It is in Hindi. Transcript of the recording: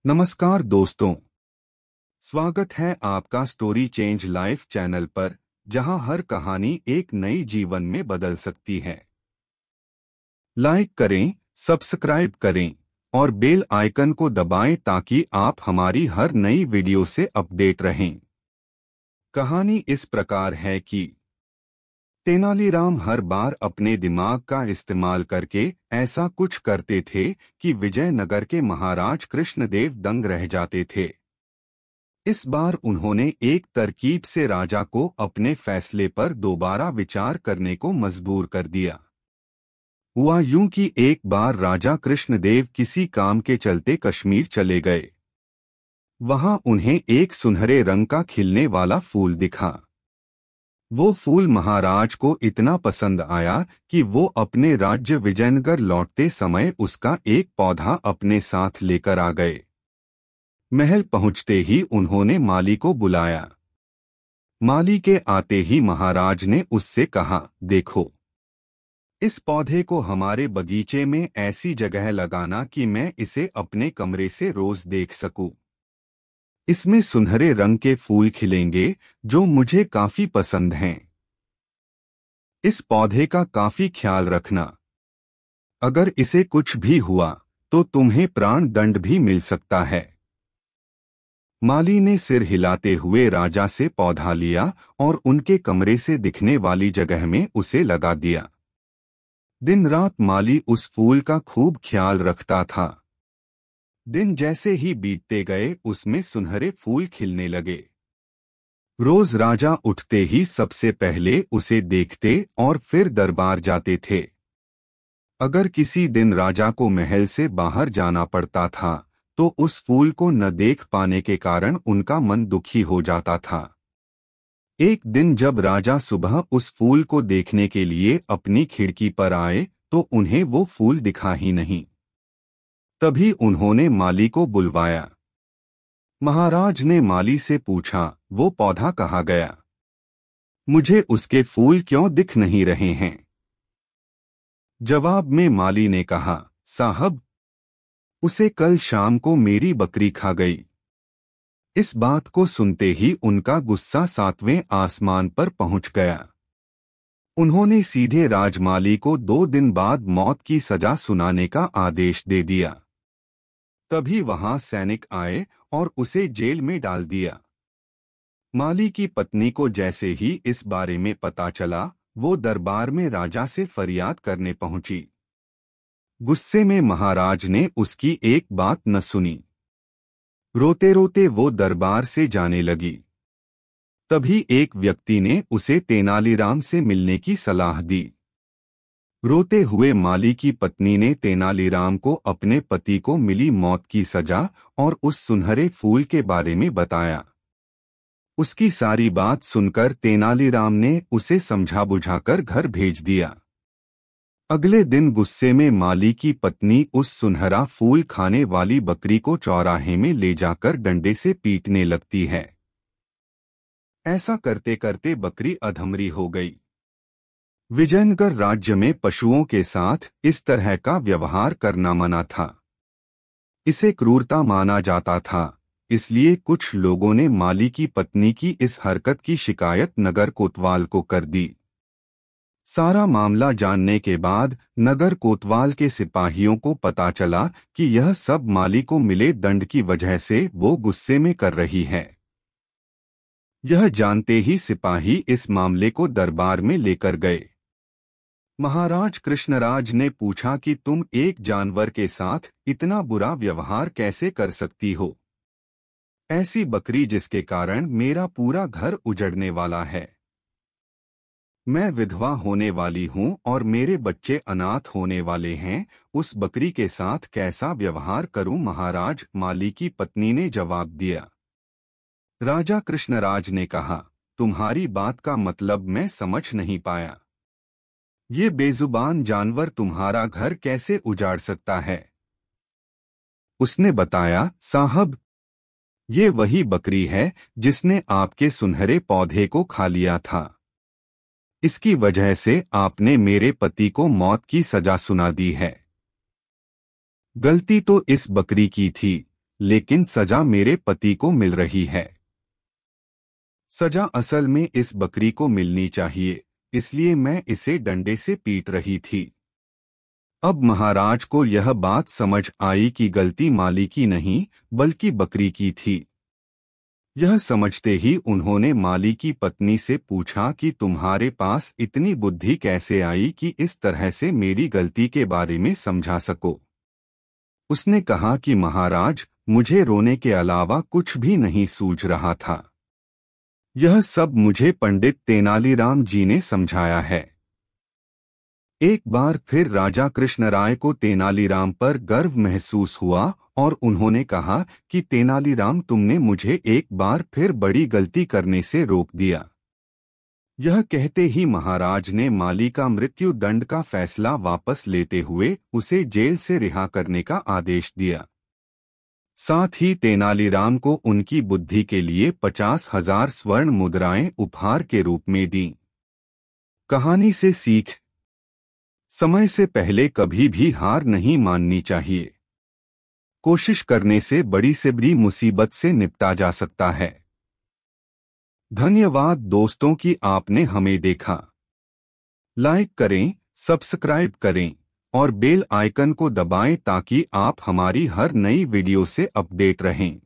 नमस्कार दोस्तों, स्वागत है आपका स्टोरी चेंज लाइफ चैनल पर, जहां हर कहानी एक नई जीवन में बदल सकती है। लाइक करें, सब्सक्राइब करें और बेल आइकन को दबाएं ताकि आप हमारी हर नई वीडियो से अपडेट रहें। कहानी इस प्रकार है कि तेनालीराम हर बार अपने दिमाग का इस्तेमाल करके ऐसा कुछ करते थे कि विजयनगर के महाराज कृष्णदेव दंग रह जाते थे। इस बार उन्होंने एक तरकीब से राजा को अपने फैसले पर दोबारा विचार करने को मजबूर कर दिया। हुआ यूं कि एक बार राजा कृष्णदेव किसी काम के चलते कश्मीर चले गए। वहां उन्हें एक सुनहरे रंग का खिलने वाला फूल दिखा। वो फूल महाराज को इतना पसंद आया कि वो अपने राज्य विजयनगर लौटते समय उसका एक पौधा अपने साथ लेकर आ गए। महल पहुंचते ही उन्होंने माली को बुलाया। माली के आते ही महाराज ने उससे कहा, देखो, इस पौधे को हमारे बगीचे में ऐसी जगह लगाना कि मैं इसे अपने कमरे से रोज देख सकूं। इसमें सुनहरे रंग के फूल खिलेंगे जो मुझे काफी पसंद हैं। इस पौधे का काफी ख्याल रखना। अगर इसे कुछ भी हुआ तो तुम्हें प्राण दंड भी मिल सकता है। माली ने सिर हिलाते हुए राजा से पौधा लिया और उनके कमरे से दिखने वाली जगह में उसे लगा दिया। दिन रात माली उस फूल का खूब ख्याल रखता था। दिन जैसे ही बीतते गए उसमें सुनहरे फूल खिलने लगे। रोज राजा उठते ही सबसे पहले उसे देखते और फिर दरबार जाते थे। अगर किसी दिन राजा को महल से बाहर जाना पड़ता था तो उस फूल को न देख पाने के कारण उनका मन दुखी हो जाता था। एक दिन जब राजा सुबह उस फूल को देखने के लिए अपनी खिड़की पर आए तो उन्हें वो फूल दिखा ही नहीं। तभी उन्होंने माली को बुलवाया। महाराज ने माली से पूछा, वो पौधा कहाँ गया? मुझे उसके फूल क्यों दिख नहीं रहे हैं? जवाब में माली ने कहा, साहब, उसे कल शाम को मेरी बकरी खा गई। इस बात को सुनते ही उनका गुस्सा 7वें आसमान पर पहुंच गया। उन्होंने सीधे राजमाली को 2 दिन बाद मौत की सजा सुनाने का आदेश दे दिया। तभी वहां सैनिक आए और उसे जेल में डाल दिया। माली की पत्नी को जैसे ही इस बारे में पता चला, वो दरबार में राजा से फरियाद करने पहुंची। गुस्से में महाराज ने उसकी एक बात न सुनी। रोते रोते वो दरबार से जाने लगी। तभी एक व्यक्ति ने उसे तेनालीराम से मिलने की सलाह दी। रोते हुए माली की पत्नी ने तेनालीराम को अपने पति को मिली मौत की सजा और उस सुनहरे फूल के बारे में बताया। उसकी सारी बात सुनकर तेनालीराम ने उसे समझा बुझाकर घर भेज दिया। अगले दिन गुस्से में माली की पत्नी उस सुनहरा फूल खाने वाली बकरी को चौराहे में ले जाकर डंडे से पीटने लगती है। ऐसा करते करते बकरी अधमरी हो गई। विजयनगर राज्य में पशुओं के साथ इस तरह का व्यवहार करना मना था। इसे क्रूरता माना जाता था, इसलिए कुछ लोगों ने माली की पत्नी की इस हरकत की शिकायत नगर कोतवाल को कर दी। सारा मामला जानने के बाद नगर कोतवाल के सिपाहियों को पता चला कि यह सब माली को मिले दंड की वजह से वो गुस्से में कर रही है। यह जानते ही सिपाही इस मामले को दरबार में लेकर गए। महाराज कृष्णराज ने पूछा कि तुम एक जानवर के साथ इतना बुरा व्यवहार कैसे कर सकती हो? ऐसी बकरी जिसके कारण मेरा पूरा घर उजड़ने वाला है। मैं विधवा होने वाली हूँ और मेरे बच्चे अनाथ होने वाले हैं, उस बकरी के साथ कैसा व्यवहार करूं? महाराज, माली की पत्नी ने जवाब दिया। राजा कृष्णराज ने कहा, तुम्हारी बात का मतलब मैं समझ नहीं पाया। ये बेजुबान जानवर तुम्हारा घर कैसे उजाड़ सकता है? उसने बताया, साहब, ये वही बकरी है जिसने आपके सुनहरे पौधे को खा लिया था। इसकी वजह से आपने मेरे पति को मौत की सजा सुना दी है। गलती तो इस बकरी की थी, लेकिन सजा मेरे पति को मिल रही है। सजा असल में इस बकरी को मिलनी चाहिए, इसलिए मैं इसे डंडे से पीट रही थी। अब महाराज को यह बात समझ आई कि गलती माली की नहीं बल्कि बकरी की थी। यह समझते ही उन्होंने माली की पत्नी से पूछा कि तुम्हारे पास इतनी बुद्धि कैसे आई कि इस तरह से मेरी गलती के बारे में समझा सको। उसने कहा कि महाराज, मुझे रोने के अलावा कुछ भी नहीं सूझ रहा था। यह सब मुझे पंडित तेनालीराम जी ने समझाया है। एक बार फिर राजा कृष्णराय को तेनालीराम पर गर्व महसूस हुआ और उन्होंने कहा कि तेनालीराम, तुमने मुझे एक बार फिर बड़ी गलती करने से रोक दिया। यह कहते ही महाराज ने माली का मृत्यु दंड का फैसला वापस लेते हुए उसे जेल से रिहा करने का आदेश दिया। साथ ही तेनालीराम को उनकी बुद्धि के लिए 50,000 स्वर्ण मुद्राएं उपहार के रूप में दी। कहानी से सीख: समय से पहले कभी भी हार नहीं माननी चाहिए। कोशिश करने से बड़ी से बड़ी मुसीबत से निपटा जा सकता है। धन्यवाद दोस्तों कि आपने हमें देखा। लाइक करें, सब्सक्राइब करें और बेल आइकन को दबाएं ताकि आप हमारी हर नई वीडियो से अपडेट रहें।